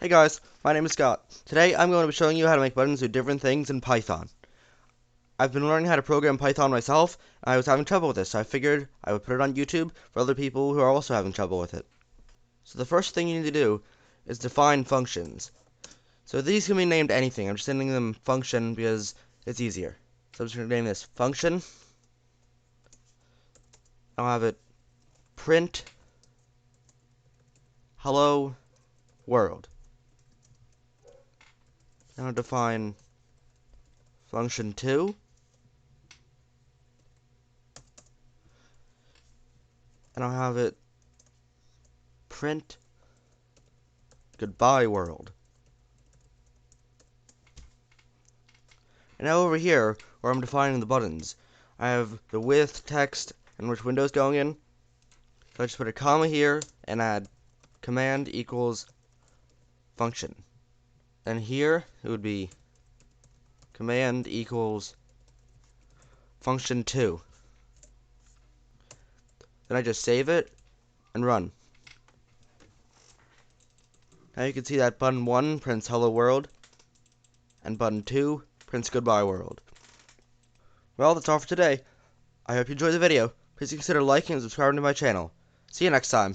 Hey guys, my name is Scott. Today I'm going to be showing you how to make buttons do different things in Python. I've been learning how to program Python myself, and I was having trouble with this, so I figured I would put it on YouTube for other people who are also having trouble with it. So the first thing you need to do is define functions. So these can be named anything. I'm just naming them function because it's easier. So I'm just going to name this function. I'll have it print hello world. Now I'll define function 2. And I'll have it print goodbye world. And now over here, where I'm defining the buttons, I have the width, text, and which window is going in. So I just put a comma here and add command equals function. And here it would be command equals function 2. Then I just save it and run. Now you can see that button 1 prints hello world, and button 2 prints goodbye world. Well, that's all for today. I hope you enjoyed the video. Please consider liking and subscribing to my channel. See you next time.